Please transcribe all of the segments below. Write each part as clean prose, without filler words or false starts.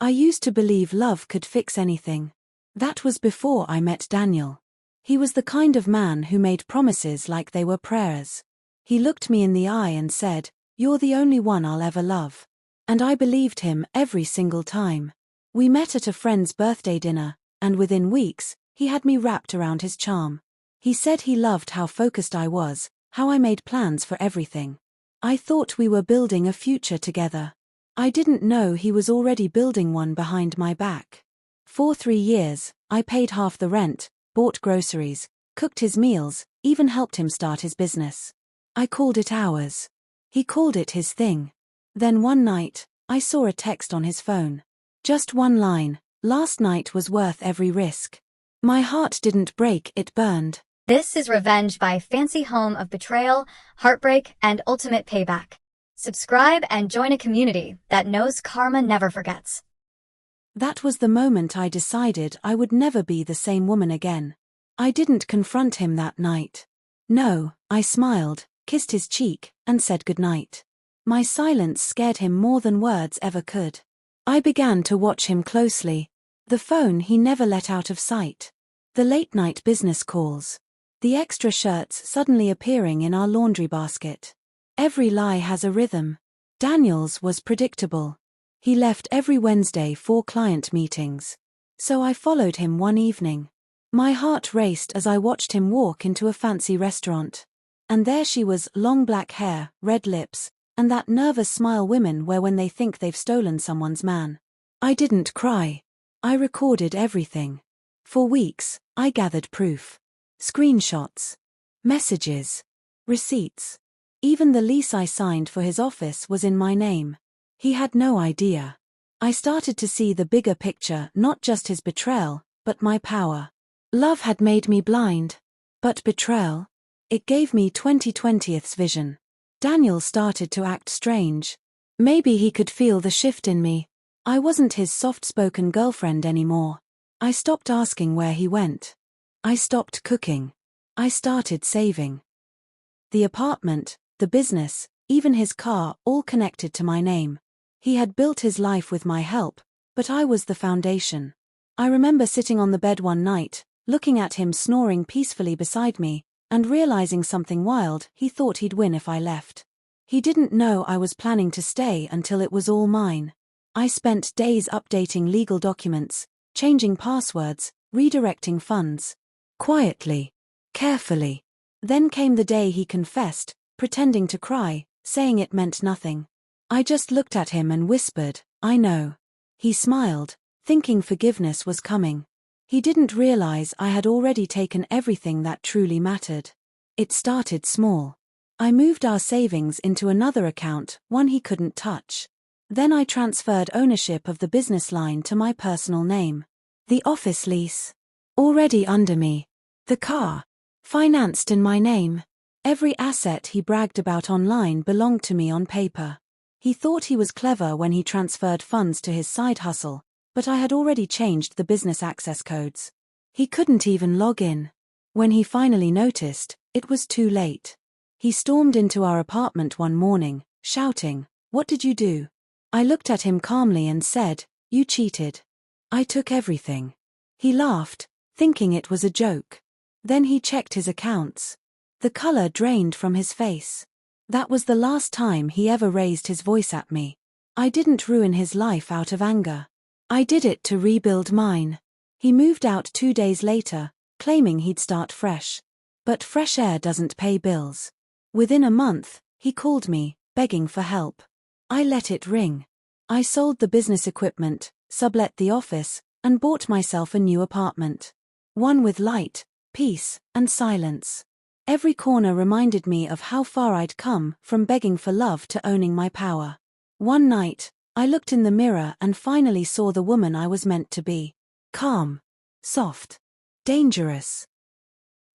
I used to believe love could fix anything. That was before I met Daniel. He was the kind of man who made promises like they were prayers. He looked me in the eye and said, "You're the only one I'll ever love." And I believed him every single time. We met at a friend's birthday dinner, and within weeks, he had me wrapped around his charm. He said he loved how focused I was, how I made plans for everything. I thought we were building a future together. I didn't know he was already building one behind my back. For 3 years, I paid half the rent, bought groceries, cooked his meals, even helped him start his business. I called it ours. He called it his thing. Then one night, I saw a text on his phone. Just one line, "Last night was worth every risk." My heart didn't break, it burned. This is Revenge by Fancy Home of Betrayal, Heartbreak, and Ultimate Payback. Subscribe and join a community that knows karma never forgets. That was the moment I decided I would never be the same woman again. I didn't confront him that night. No, I smiled, kissed his cheek, and said goodnight. My silence scared him more than words ever could. I began to watch him closely. The phone he never let out of sight. The late-night business calls. The extra shirts suddenly appearing in our laundry basket. Every lie has a rhythm. Daniel's was predictable. He left every Wednesday for client meetings. So I followed him one evening. My heart raced as I watched him walk into a fancy restaurant. And there she was, long black hair, red lips, and that nervous smile women wear when they think they've stolen someone's man. I didn't cry. I recorded everything. For weeks, I gathered proof. Screenshots. Messages. Receipts. Even the lease I signed for his office was in my name. He had no idea. I started to see the bigger picture, not just his betrayal, but my power. Love had made me blind. But betrayal? It gave me 2020's vision. Daniel started to act strange. Maybe he could feel the shift in me. I wasn't his soft-spoken girlfriend anymore. I stopped asking where he went. I stopped cooking. I started saving. The apartment, the business, even his car, all connected to my name. He had built his life with my help, but I was the foundation. I remember sitting on the bed one night, looking at him snoring peacefully beside me, and realizing something wild. He thought he'd win if I left. He didn't know I was planning to stay until it was all mine. I spent days updating legal documents, changing passwords, redirecting funds. Quietly. Carefully. Then came the day he confessed, pretending to cry, saying it meant nothing. I just looked at him and whispered, "I know." He smiled, thinking forgiveness was coming. He didn't realize I had already taken everything that truly mattered. It started small. I moved our savings into another account, one he couldn't touch. Then I transferred ownership of the business line to my personal name. The office lease. Already under me. The car. Financed in my name. Every asset he bragged about online belonged to me on paper. He thought he was clever when he transferred funds to his side hustle, but I had already changed the business access codes. He couldn't even log in. When he finally noticed, it was too late. He stormed into our apartment one morning, shouting, "What did you do?" I looked at him calmly and said, "You cheated. I took everything." He laughed, thinking it was a joke. Then he checked his accounts. The color drained from his face. That was the last time he ever raised his voice at me. I didn't ruin his life out of anger. I did it to rebuild mine. He moved out 2 days later, claiming he'd start fresh. But fresh air doesn't pay bills. Within a month, he called me, begging for help. I let it ring. I sold the business equipment, sublet the office, and bought myself a new apartment. One with light, peace, and silence. Every corner reminded me of how far I'd come from begging for love to owning my power. One night, I looked in the mirror and finally saw the woman I was meant to be. Calm. Soft. Dangerous.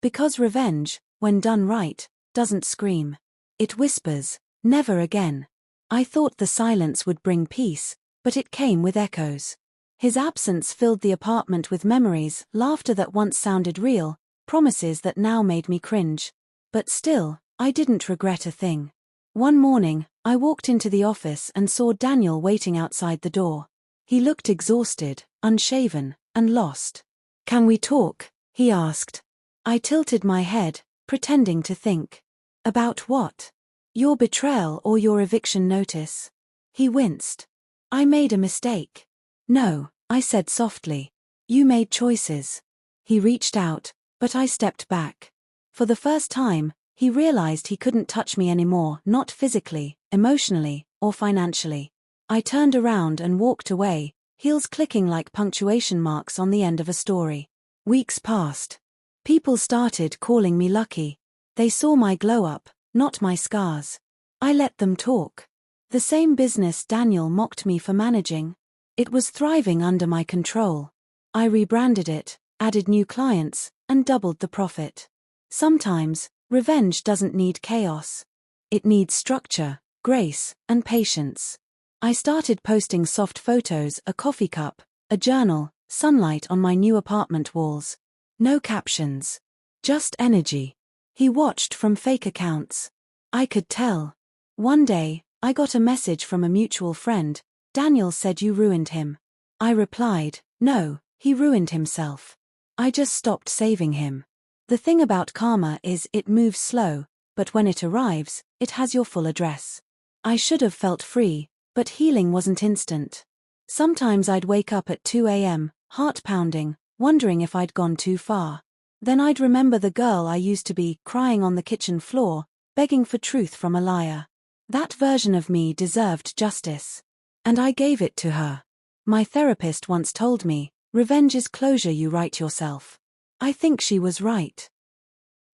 Because revenge, when done right, doesn't scream. It whispers, "Never again." I thought the silence would bring peace, but it came with echoes. His absence filled the apartment with memories, laughter that once sounded real, promises that now made me cringe. But still, I didn't regret a thing. One morning, I walked into the office and saw Daniel waiting outside the door. He looked exhausted, unshaven, and lost. "Can we talk?" he asked. I tilted my head, pretending to think. "About what? Your betrayal or your eviction notice?" He winced. "I made a mistake." "No," I said softly. "You made choices." He reached out, but I stepped back. For the first time, he realized he couldn't touch me anymore, not physically, emotionally, or financially. I turned around and walked away, heels clicking like punctuation marks on the end of a story. Weeks passed. People started calling me lucky. They saw my glow-up, not my scars. I let them talk. The same business Daniel mocked me for managing. It was thriving under my control. I rebranded it, added new clients, and doubled the profit. Sometimes, revenge doesn't need chaos. It needs structure, grace, and patience. I started posting soft photos, a coffee cup, a journal, sunlight on my new apartment walls. No captions. Just energy. He watched from fake accounts. I could tell. One day, I got a message from a mutual friend. "Daniel said you ruined him." I replied, "No, he ruined himself. I just stopped saving him." The thing about karma is it moves slow, but when it arrives, it has your full address. I should have felt free, but healing wasn't instant. Sometimes I'd wake up at 2 a.m., heart pounding, wondering if I'd gone too far. Then I'd remember the girl I used to be, crying on the kitchen floor, begging for truth from a liar. That version of me deserved justice. And I gave it to her. My therapist once told me, "Revenge is closure you write yourself." I think she was right.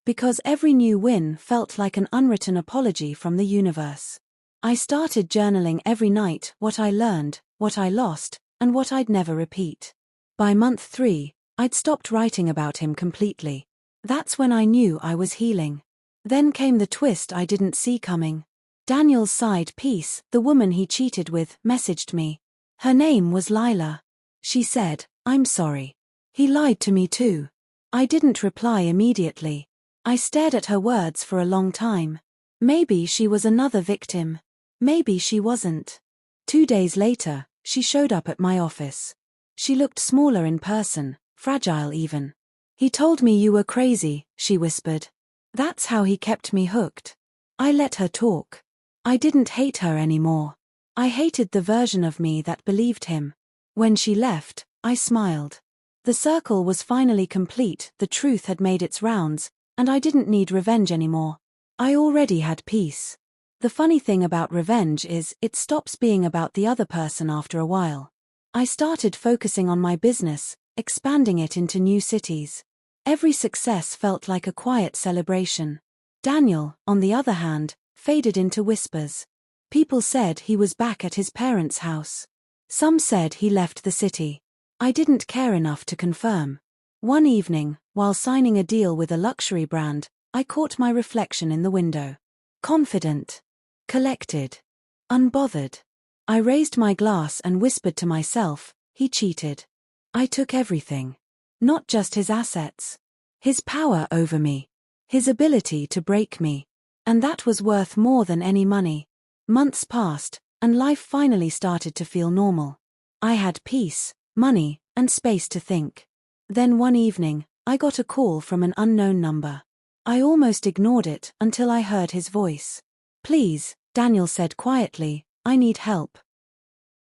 Because every new win felt like an unwritten apology from the universe. I started journaling every night, what I learned, what I lost, and what I'd never repeat. By month 3, I'd stopped writing about him completely. That's when I knew I was healing. Then came the twist I didn't see coming. Daniel's side piece, the woman he cheated with, messaged me. Her name was Lila. She said, "I'm sorry. He lied to me too." I didn't reply immediately. I stared at her words for a long time. Maybe she was another victim. Maybe she wasn't. 2 days later, she showed up at my office. She looked smaller in person, fragile even. "He told me you were crazy," she whispered. That's how he kept me hooked. I let her talk. I didn't hate her anymore. I hated the version of me that believed him. When she left, I smiled. The circle was finally complete, the truth had made its rounds, and I didn't need revenge anymore. I already had peace. The funny thing about revenge is, it stops being about the other person after a while. I started focusing on my business, expanding it into new cities. Every success felt like a quiet celebration. Daniel, on the other hand, faded into whispers. People said he was back at his parents' house. Some said he left the city. I didn't care enough to confirm. One evening, while signing a deal with a luxury brand, I caught my reflection in the window. Confident. Collected. Unbothered. I raised my glass and whispered to myself, he cheated. I took everything. Not just his assets. His power over me. His ability to break me. And that was worth more than any money. Months passed, and life finally started to feel normal. I had peace, money, and space to think. Then one evening, I got a call from an unknown number. I almost ignored it until I heard his voice. "Please," Daniel said quietly, "I need help."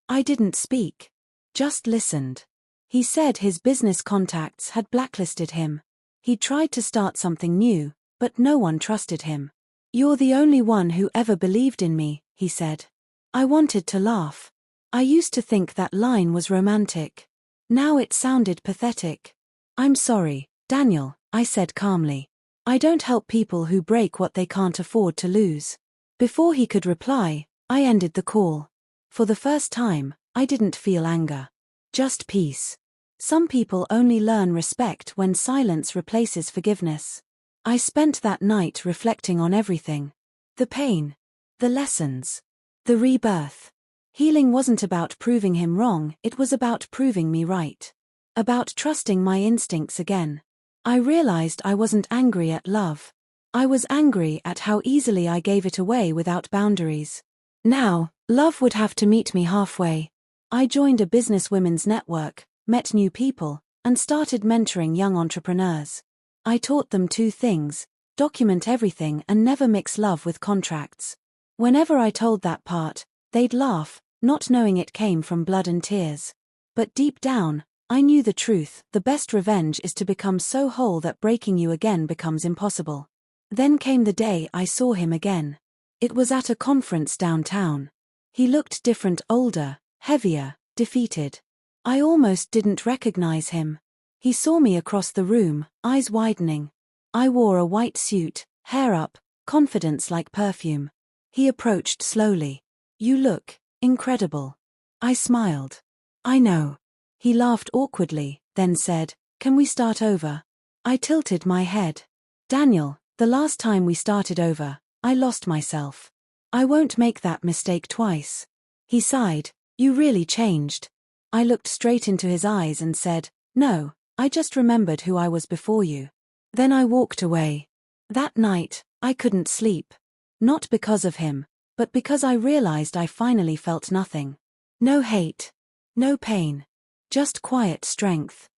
I didn't speak. Just listened. He said his business contacts had blacklisted him. He tried to start something new, but no one trusted him. "You're the only one who ever believed in me," he said. I wanted to laugh. I used to think that line was romantic. Now it sounded pathetic. "I'm sorry, Daniel," I said calmly. "I don't help people who break what they can't afford to lose." Before he could reply, I ended the call. For the first time, I didn't feel anger. Just peace. Some people only learn respect when silence replaces forgiveness. I spent that night reflecting on everything. The pain. The lessons. The rebirth. Healing wasn't about proving him wrong, it was about proving me right. About trusting my instincts again. I realized I wasn't angry at love. I was angry at how easily I gave it away without boundaries. Now, love would have to meet me halfway. I joined a business women's network, met new people, and started mentoring young entrepreneurs. I taught them two things: document everything and never mix love with contracts. Whenever I told that part, they'd laugh, not knowing it came from blood and tears. But deep down, I knew the truth: the best revenge is to become so whole that breaking you again becomes impossible. Then came the day I saw him again. It was at a conference downtown. He looked different, older, heavier, defeated. I almost didn't recognize him. He saw me across the room, eyes widening. I wore a white suit, hair up, confidence like perfume. He approached slowly. "You look incredible." I smiled. "I know." He laughed awkwardly, then said, "Can we start over?" I tilted my head. "Daniel, the last time we started over, I lost myself. I won't make that mistake twice." He sighed. "You really changed." I looked straight into his eyes and said, "No, I just remembered who I was before you." Then I walked away. That night, I couldn't sleep. Not because of him, but because I realized I finally felt nothing. No hate. No pain. Just quiet strength.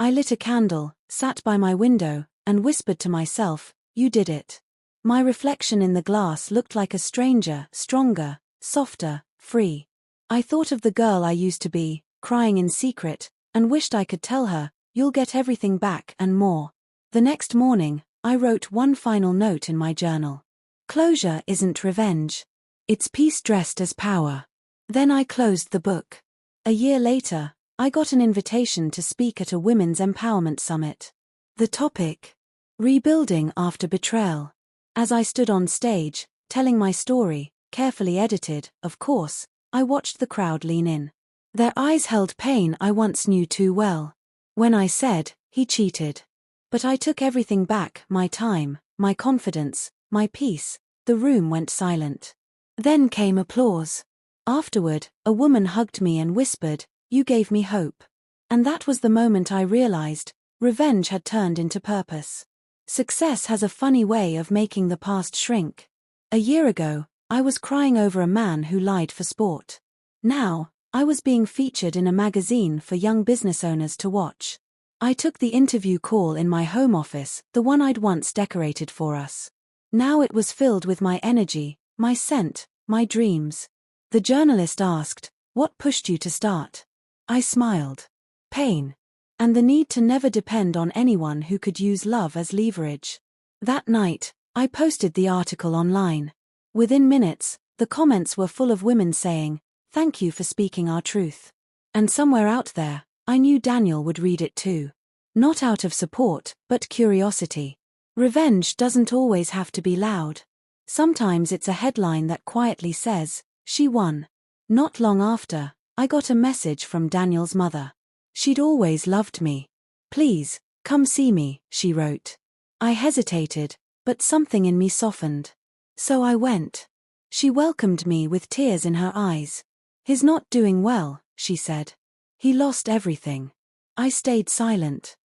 I lit a candle, sat by my window, and whispered to myself, "You did it." My reflection in the glass looked like a stranger, stronger, softer, free. I thought of the girl I used to be, crying in secret, and wished I could tell her, "You'll get everything back and more." The next morning, I wrote one final note in my journal. Closure isn't revenge. It's peace dressed as power. Then I closed the book. A year later, I got an invitation to speak at a women's empowerment summit. The topic: rebuilding after betrayal. As I stood on stage, telling my story, carefully edited, of course, I watched the crowd lean in. Their eyes held pain I once knew too well. When I said, "He cheated," but I took everything back: my time, my confidence, my peace, the room went silent. Then came applause. Afterward, a woman hugged me and whispered, "You gave me hope." And that was the moment I realized, revenge had turned into purpose. Success has a funny way of making the past shrink. A year ago, I was crying over a man who lied for sport. Now, I was being featured in a magazine for young business owners to watch. I took the interview call in my home office, the one I'd once decorated for us. Now it was filled with my energy, my scent, my dreams. The journalist asked, "What pushed you to start?" I smiled. Pain. And the need to never depend on anyone who could use love as leverage. That night, I posted the article online. Within minutes, the comments were full of women saying, "Thank you for speaking our truth." And somewhere out there, I knew Daniel would read it too. Not out of support, but curiosity. Revenge doesn't always have to be loud. Sometimes it's a headline that quietly says, "She won." Not long after, I got a message from Daniel's mother. She'd always loved me. "Please, come see me," she wrote. I hesitated, but something in me softened. So I went. She welcomed me with tears in her eyes. "He's not doing well," she said. "He lost everything." I stayed silent.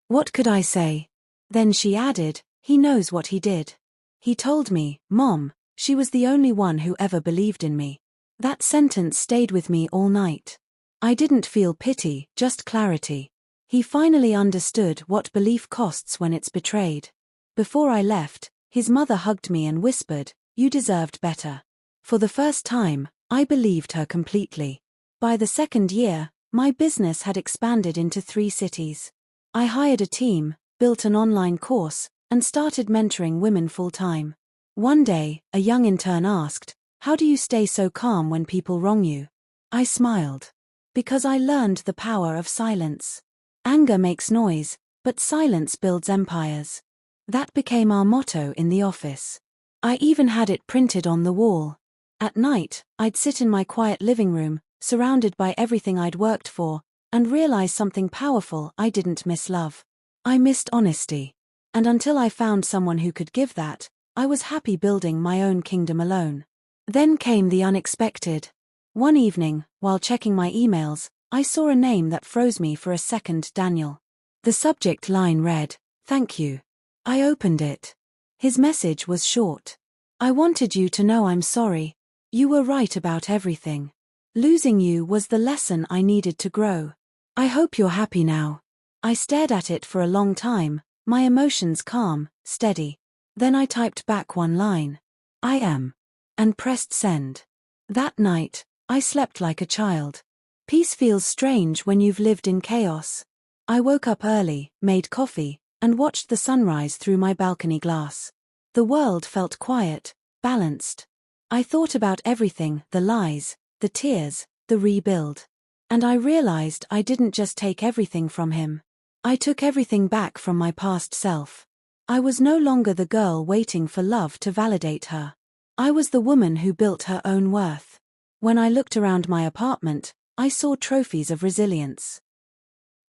What could I say? Then she added, "He knows what he did. He told me, Mom, she was the only one who ever believed in me." That sentence stayed with me all night. I didn't feel pity, just clarity. He finally understood what belief costs when it's betrayed. Before I left, his mother hugged me and whispered, "You deserved better." For the first time, I believed her completely. By the second year, my business had expanded into 3 cities. I hired a team, built an online course, and started mentoring women full-time. One day, a young intern asked, "How do you stay so calm when people wrong you?" I smiled. Because I learned the power of silence. Anger makes noise, but silence builds empires. That became our motto in the office. I even had it printed on the wall. At night, I'd sit in my quiet living room, surrounded by everything I'd worked for, and realize something powerful: I didn't miss love. I missed honesty. And until I found someone who could give that, I was happy building my own kingdom alone. Then came the unexpected. One evening, while checking my emails, I saw a name that froze me for a second: Daniel. The subject line read, "Thank you." I opened it. His message was short. "I wanted you to know I'm sorry. You were right about everything. Losing you was the lesson I needed to grow. I hope you're happy now. I stared at it for a long time, my emotions calm, steady. Then I typed back one line. I am. And pressed send. That night, I slept like a child. Peace feels strange when you've lived in chaos. I woke up early, made coffee, and watched the sunrise through my balcony glass. The world felt quiet, balanced. I thought about everything, the lies, the tears, the rebuild. And I realized I didn't just take everything from him. I took everything back from my past self. I was no longer the girl waiting for love to validate her. I was the woman who built her own worth. When I looked around my apartment, I saw trophies of resilience.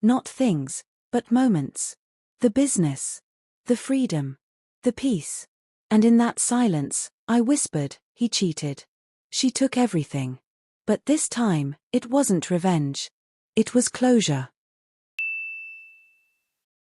Not things, but moments. The business. The freedom. The peace. And in that silence, I whispered, he cheated. She took everything. But this time, it wasn't revenge. It was closure.